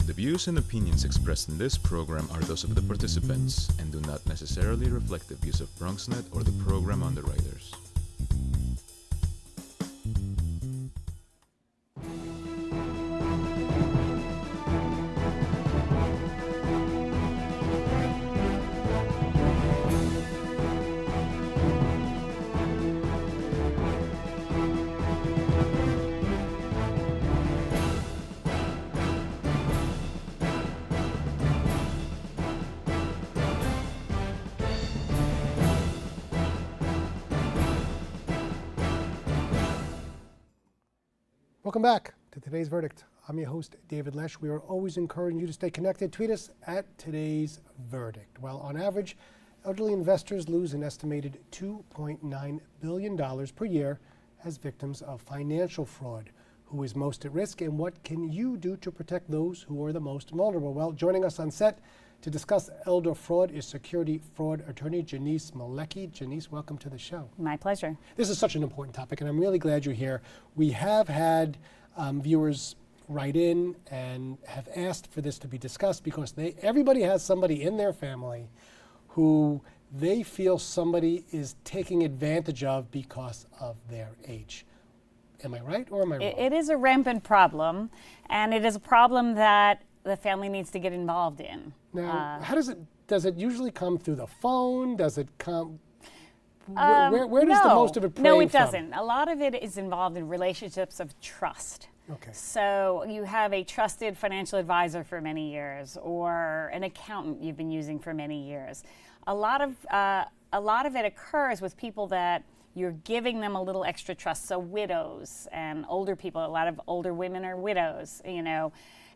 The views and opinions expressed in this program are those of the participants and do not necessarily reflect the views of BronxNet or the program underwriters. Welcome back to Today's Verdict. I'm your host, David Lesh. We are always encouraging you to stay connected. Tweet us at Today's Verdict. Well, on average, elderly investors lose an estimated $2.9 billion per year as victims of financial fraud. Who is most at risk, and what can you do to protect those who are the most vulnerable? Well, joining us on set to discuss elder fraud is security fraud attorney Jenice Malecki. Jenice, welcome to the show. My pleasure. This is such an important topic, and I'm really glad you're here. We have had viewers write in and have asked for this to be discussed because everybody has somebody in their family who they feel somebody is taking advantage of because of their age. Am I right or am I wrong? It is a rampant problem, and it is a problem that the family needs to get involved in. Now, how does it usually come through the phone? Does it come, where does the most of it play from? No, it doesn't. A lot of it is involved in relationships of trust. Okay. So you have a trusted financial advisor for many years, or an accountant you've been using for many years. A lot of it occurs with people that you're giving them a little extra trust. So widows and older people, a lot of older women are widows, you know,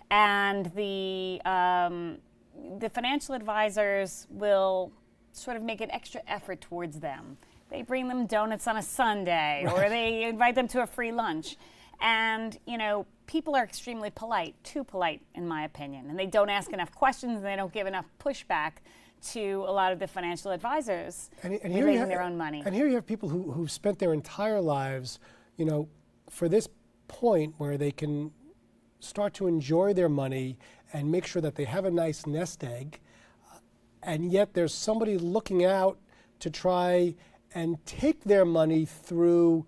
and the financial advisors will sort of make an extra effort towards them. They bring them donuts on a Sunday, or they invite them to a free lunch. And, you know, people are extremely polite, too polite in my opinion, and they don't ask enough questions and they don't give enough pushback to a lot of the financial advisors relating their own money. And here you have people who've spent their entire lives, you know, for this point where they can start to enjoy their money and make sure that they have a nice nest egg, and yet there's somebody looking out to try and take their money through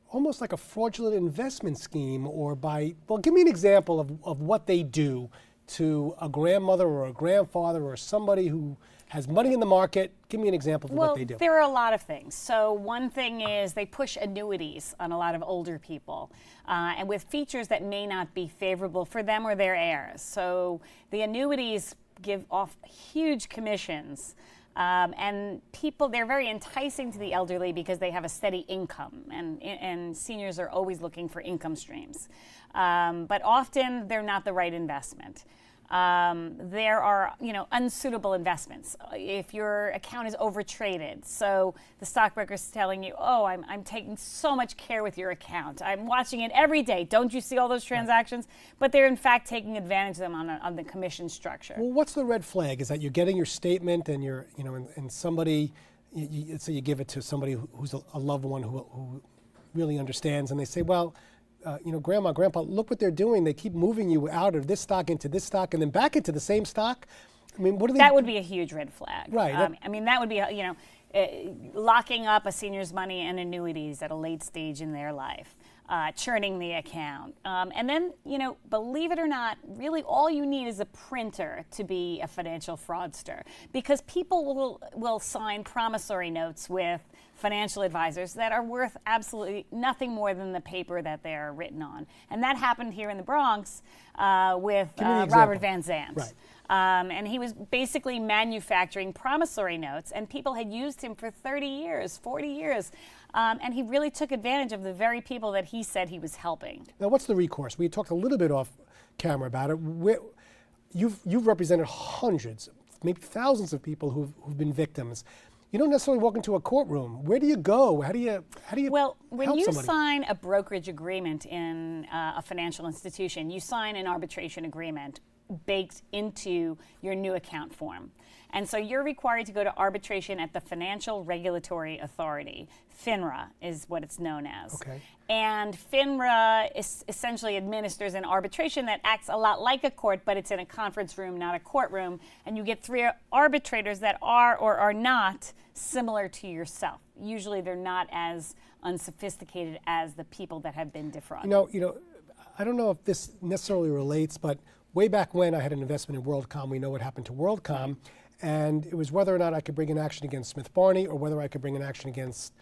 almost like a fraudulent investment scheme, or well, give me an example of what they do to a grandmother or a grandfather or somebody who has money in the market. Give me an example of what they do. Well, there are a lot of things. So one thing is they push annuities on a lot of older people, and with features that may not be favorable for them or their heirs. So the annuities give off huge commissions. And people, they're very enticing to the elderly because they have a steady income, and seniors are always looking for income streams. But often they're not the right investment. There are, you know, unsuitable investments. If your account is overtraded, so the stockbroker's telling you, oh, I'm taking so much care with your account. I'm watching it every day. Don't you see all those transactions? Right. But they're in fact taking advantage of them on the commission structure. Well, what's the red flag? Is that you're getting your statement and you're, you know, and somebody, so you give it to somebody who's a loved one who really understands, and they say, well, you know, Grandma, Grandpa, look what they're doing. They keep moving you out of this stock into this stock and then back into the same stock. I mean, what are they? That would be a huge red flag. Right. I mean, that would be, you know, locking up a senior's money and annuities at a late stage in their life, churning the account. And then, you know, believe it or not, really all you need is a printer to be a financial fraudster, because people will sign promissory notes with financial advisors that are worth absolutely nothing more than the paper that they're written on. And that happened here in the Bronx with Robert Van Zandt. Right. And he was basically manufacturing promissory notes, and people had used him for 30 years, 40 years. And he really took advantage of the very people that he said he was helping. Now, what's the recourse? We talked a little bit off camera about it. You've represented hundreds, maybe thousands of people who've been victims. You don't necessarily walk into a courtroom. Where do you go? How do you Well, when help you somebody? sign a brokerage agreement in a financial institution, you sign an arbitration agreement baked into your new account form. And so you're required to go to arbitration at the Financial Regulatory Authority. FINRA is what it's known as. Okay. And FINRA essentially administers an arbitration that acts a lot like a court, but it's in a conference room, not a courtroom. And you get 3 arbitrators that are or are not similar to yourself. Usually they're not as unsophisticated as the people that have been defrauded. You know, I don't know if this necessarily relates, but way back when I had an investment in WorldCom, we know what happened to WorldCom, and it was whether or not I could bring an action against Smith Barney or whether I could bring an action against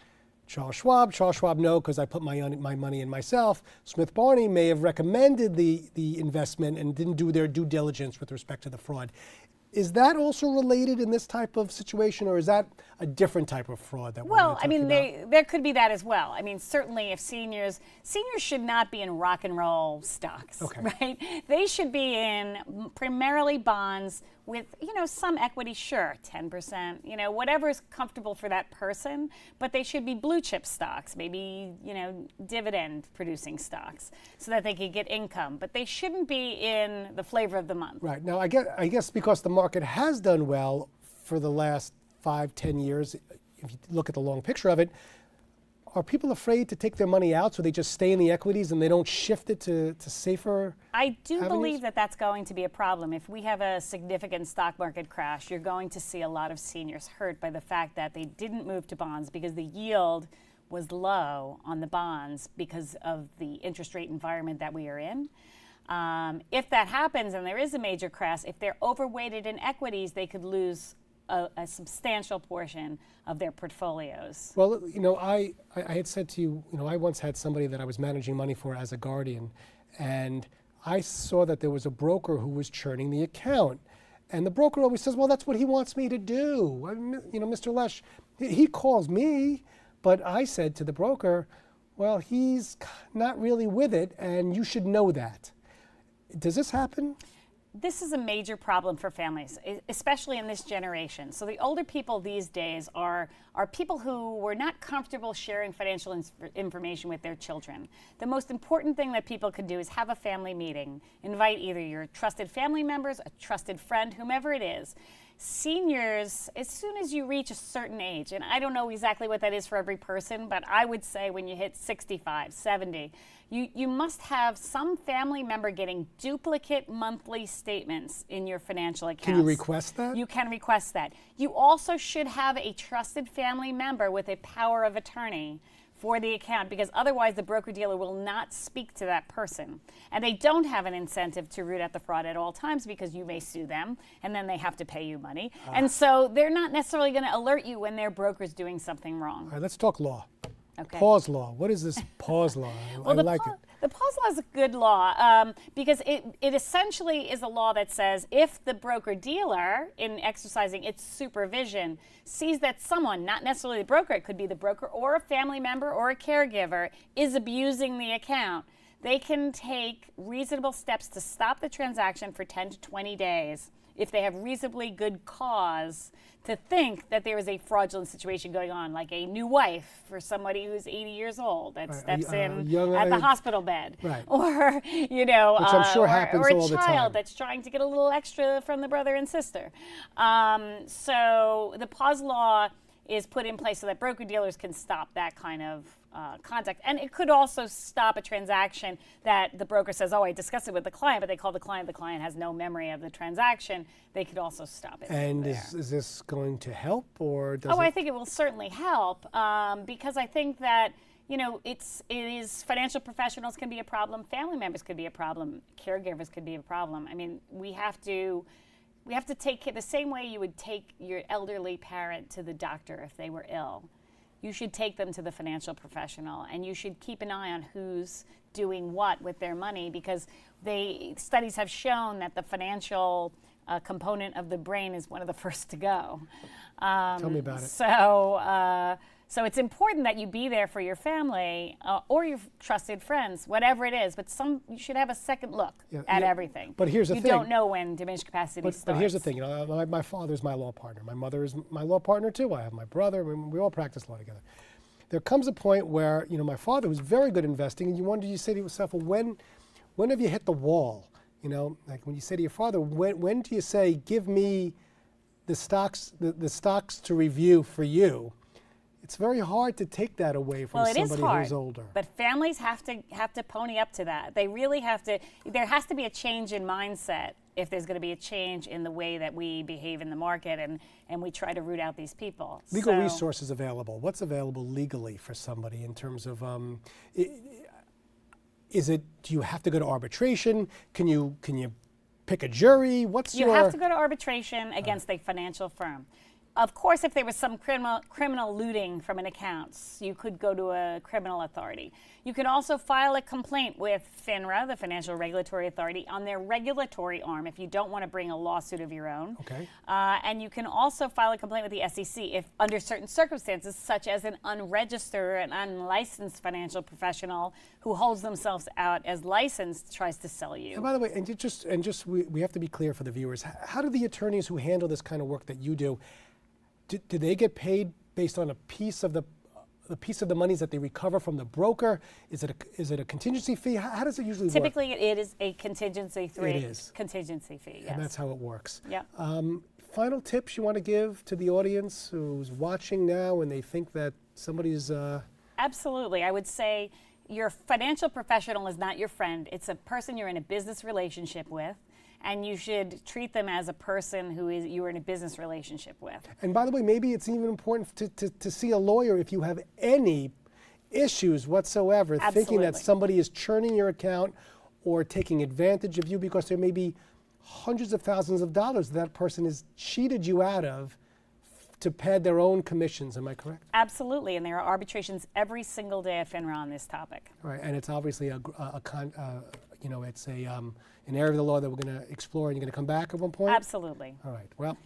Charles Schwab. Charles Schwab, no, because I put my money in myself. Smith Barney may have recommended the investment and didn't do their due diligence with respect to the fraud. Is that also related in this type of situation, or is that a different type of fraud that we're Well, I talking mean, about? there could be that as well. I mean, certainly if seniors should not be in rock and roll stocks, Okay. right? They should be in primarily bonds with, some equity, sure, 10%, whatever is comfortable for that person, but they should be blue chip stocks, maybe, dividend producing stocks so that they could get income, but they shouldn't be in the flavor of the month. Right. Now, I guess because the market has done well for the last 5-10 years, if you look at the long picture of it, are people afraid to take their money out so they just stay in the equities and they don't shift it to safer I do avenues? believe that that's going to be a problem. If we have a significant stock market crash, you're going to see a lot of seniors hurt by the fact that they didn't move to bonds because the yield was low on the bonds because of the interest rate environment that we are in. If that happens and there is a major crash, if they're overweighted in equities, they could lose a substantial portion of their portfolios. Well, I had said to you, I once had somebody that I was managing money for as a guardian, and I saw that there was a broker who was churning the account. And the broker always says, well, that's what he wants me to do. Mr. Lesh, he calls me, but I said to the broker, well, he's not really with it, and you should know that. Does this happen? This is a major problem for families, especially in this generation. So the older people these days are people who were not comfortable sharing financial information with their children. The most important thing that people could do is have a family meeting. Invite either your trusted family members, a trusted friend, whomever it is. Seniors, as soon as you reach a certain age, and I don't know exactly what that is for every person, but I would say when you hit 65, 70, you must have some family member getting duplicate monthly statements in your financial accounts. Can you request that? You can request that. You also should have a trusted family member with a power of attorney for the account, because otherwise the broker-dealer will not speak to that person. And they don't have an incentive to root out the fraud at all times because you may sue them and then they have to pay you money. And so they're not necessarily going to alert you when their broker's doing something wrong. All right, let's talk law. Okay. Pause law. What is this pause law? Well, I like it. The pause law is a good law because it essentially is a law that says if the broker-dealer, in exercising its supervision, sees that someone, not necessarily the broker, it could be the broker or a family member or a caregiver, is abusing the account, they can take reasonable steps to stop the transaction for 10 to 20 days if they have reasonably good cause to think that there is a fraudulent situation going on, like a new wife for somebody who's 80 years old that steps in at the hospital bed, right. Or which I'm sure happens or all a the time. child that's trying to get a little extra from the brother and sister. So the pause law is put in place so that broker-dealers can stop that kind of contact. And it could also stop a transaction that the broker says, oh, I discussed it with the client, but they call the client has no memory of the transaction. They could also stop it. And is this going to help, or does I think it will certainly help because I think that, it is financial professionals can be a problem, family members could be a problem, caregivers could be a problem. I mean, we have to take care the same way you would take your elderly parent to the doctor if they were ill. You should take them to the financial professional, and you should keep an eye on who's doing what with their money, because studies have shown that the financial component of the brain is one of the first to go. Tell me about it. So it's important that you be there for your family or your trusted friends, whatever it is. But you should have a second look at everything. But here's the thing. You don't know when diminished capacity starts. But here's the thing. My father's my law partner. My mother is my law partner too. I have my brother. We all practice law together. There comes a point where my father was very good investing, and you say to yourself, well, when have you hit the wall? You know, like when you say to your father, when do you say, give me the stocks to review for you? It's very hard to take that away from somebody who's older. But families have to pony up to that. They really have to. There has to be a change in mindset if there's going to be a change in the way that we behave in the market and we try to root out these people. Legal resources available. What's available legally for somebody in terms of? Is it? Do you have to go to arbitration? Can you pick a jury? You have to go to arbitration against a financial firm. Of course, if there was some criminal looting from an account, you could go to a criminal authority. You can also file a complaint with FINRA, the Financial Regulatory Authority, on their regulatory arm if you don't want to bring a lawsuit of your own. Okay. And you can also file a complaint with the SEC if under certain circumstances, such as an unregistered and unlicensed financial professional who holds themselves out as licensed tries to sell you. And by the way, we have to be clear for the viewers, how do the attorneys who handle this kind of work that you do, do they get paid based on a piece of the monies that they recover from the broker? Is it a contingency fee? How does it usually work? Typically, it is a contingency fee. It is. Contingency fee, yes. And that's how it works. Yeah. Final tips you want to give to the audience who's watching now and they think that somebody's... Absolutely. I would say your financial professional is not your friend. It's a person you're in a business relationship with. And you should treat them as a person who you're in a business relationship with. And by the way, maybe it's even important to see a lawyer if you have any issues whatsoever, Absolutely. thinking that somebody is churning your account or taking advantage of you, because there may be hundreds of thousands of dollars that person has cheated you out of to pad their own commissions. Am I correct? Absolutely, and there are arbitrations every single day at FINRA on this topic. Right, and it's obviously it's an area of the law that we're going to explore, and you're going to come back at one point? Absolutely. All right. Well,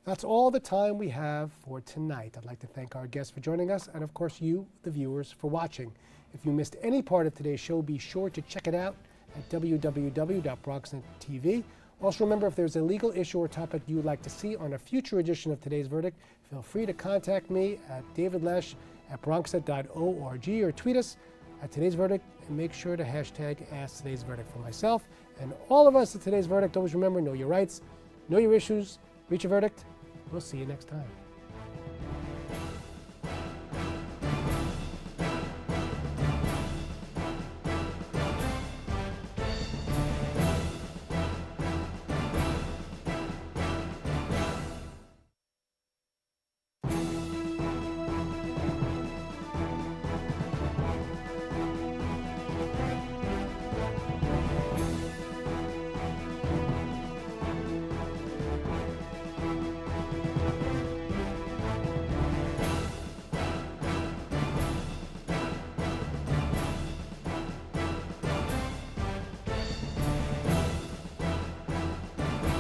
that's all the time we have for tonight. I'd like to thank our guests for joining us, and of course you, the viewers, for watching. If you missed any part of today's show, be sure to check it out at www.bronxnet.tv. Also remember, if there's a legal issue or topic you would like to see on a future edition of Today's Verdict, feel free to contact me at davidlesh@bronxnet.org or tweet us at Today's Verdict, and make sure to hashtag Ask Today's Verdict. For myself and all of us at Today's Verdict, always remember, know your rights, know your issues, reach a verdict. We'll see you next time.